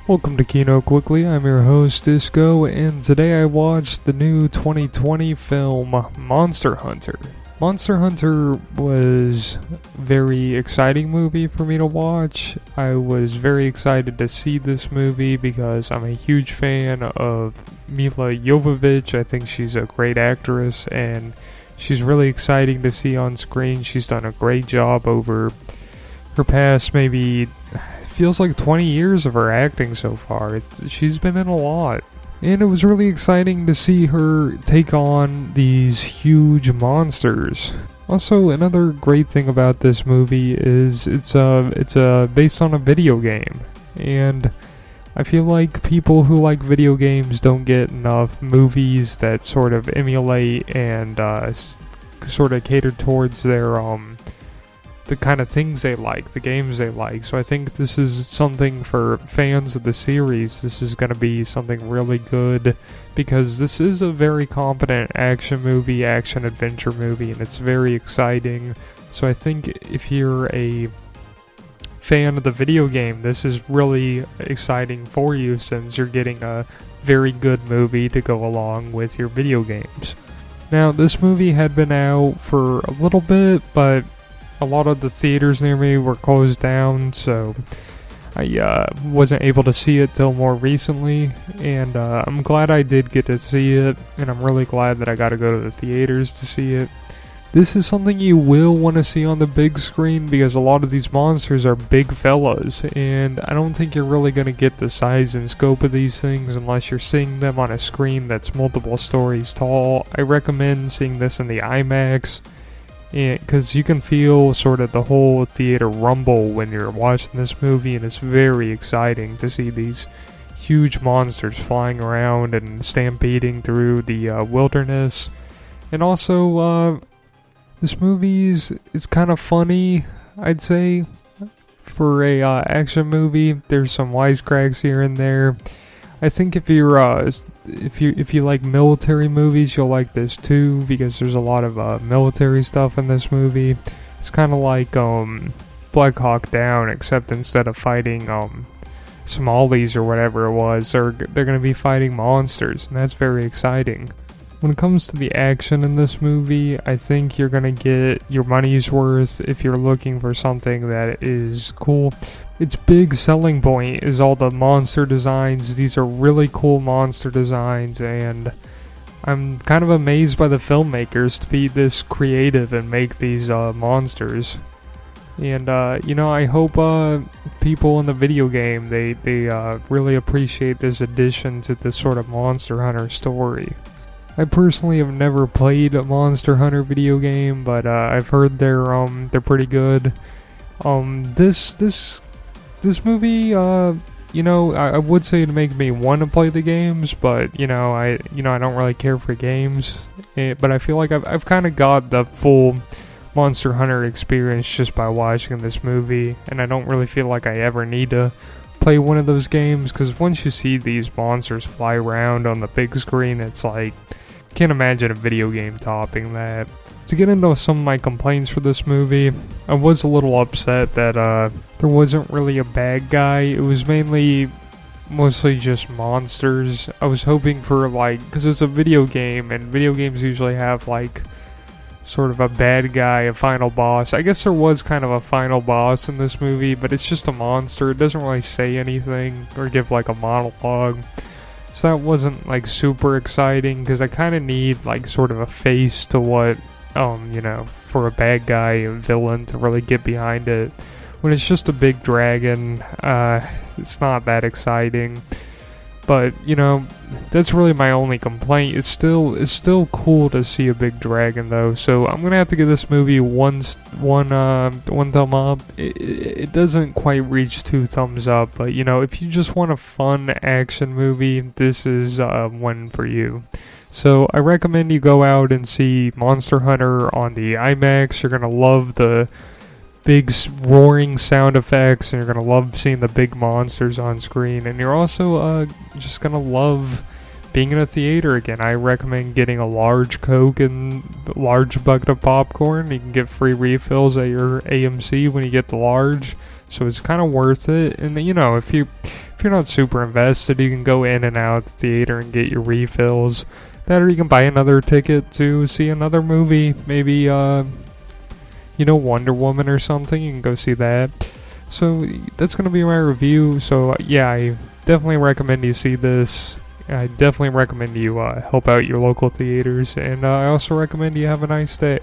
Welcome to Kino Quickly, I'm your host Disco, and today I watched the new 2020 film Monster Hunter. Monster Hunter was a very exciting movie for me to watch. I was very excited to see this movie because I'm a huge fan of Mila Jovovich. I think she's a great actress and she's really exciting to see on screen. She's done a great job over her past maybe feels like 20 years of her acting so far. She's been in a lot. And it was really exciting to see her take on these huge monsters. Also, another great thing about this movie is it's based on a video game. And I feel like people who like video games don't get enough movies that sort of emulate and sort of cater towards their the kind of things they like, the games they like. So I think this is something for fans of the series. This is going to be something really good because this is a very competent action movie, action adventure movie, and it's very exciting. So I think if you're a fan of the video game, this is really exciting for you since you're getting a very good movie to go along with your video games. Now, this movie had been out for a little bit, but a lot of the theaters near me were closed down, so I wasn't able to see it till more recently, and I'm glad I did get to see it, and I'm really glad that I got to go to the theaters to see it. This is something you will want to see on the big screen because a lot of these monsters are big fellas, and I don't think you're really going to get the size and scope of these things unless you're seeing them on a screen that's multiple stories tall. I recommend seeing this in the IMAX, because you can feel sort of the whole theater rumble when you're watching this movie, and it's very exciting to see these huge monsters flying around and stampeding through the wilderness. And also, this movie is kind of funny, I'd say, for a action movie. There's some wisecracks here and there. I think if you're if you like military movies, you'll like this too because there's a lot of military stuff in this movie. It's kind of like Black Hawk Down, except instead of fighting Somalis or whatever it was, they're going to be fighting monsters, and that's very exciting. When it comes to the action in this movie, I think you're going to get your money's worth if you're looking for something that is cool. Its big selling point is all the monster designs. These are really cool monster designs, and I'm kind of amazed by the filmmakers to be this creative and make these monsters. And I hope people in the video game they really appreciate this addition to this sort of Monster Hunter story. I personally have never played a Monster Hunter video game, but I've heard they're pretty good. This movie, I would say to make me want to play the games, but I don't really care for games. But I feel like I've kind of got the full Monster Hunter experience just by watching this movie, and I don't really feel like I ever need to play one of those games because once you see these monsters fly around on the big screen, it's like can't imagine a video game topping that. To get into some of my complaints for this movie, I was a little upset that there wasn't really a bad guy. It was mostly just monsters. I was hoping for because it's a video game, and video games usually have sort of a bad guy, a final boss. I guess there was kind of a final boss in this movie, but it's just a monster. It doesn't really say anything or give a monologue. So that wasn't super exciting because I kind of need sort of a face to what for a bad guy, a villain to really get behind it. When it's just a big dragon, it's not that exciting. But that's really my only complaint. It's still cool to see a big dragon though. So I'm gonna have to give this movie one thumb up. It doesn't quite reach 2 thumbs up, but if you just want a fun action movie, this is one for you. So I recommend you go out and see Monster Hunter on the IMAX. You're gonna love the big roaring sound effects, and you're gonna love seeing the big monsters on screen, and you're also just gonna love being in a theater again. I recommend getting a large Coke and a large bucket of popcorn. You can get free refills at your AMC when you get the large, so it's kind of worth it. And if if you're not super invested, you can go in and out the theater and get your refills. That, or you can buy another ticket to see another movie. Maybe, Wonder Woman or something. You can go see that. So that's going to be my review. So yeah, I definitely recommend you see this. I definitely recommend you help out your local theaters. And I also recommend you have a nice day.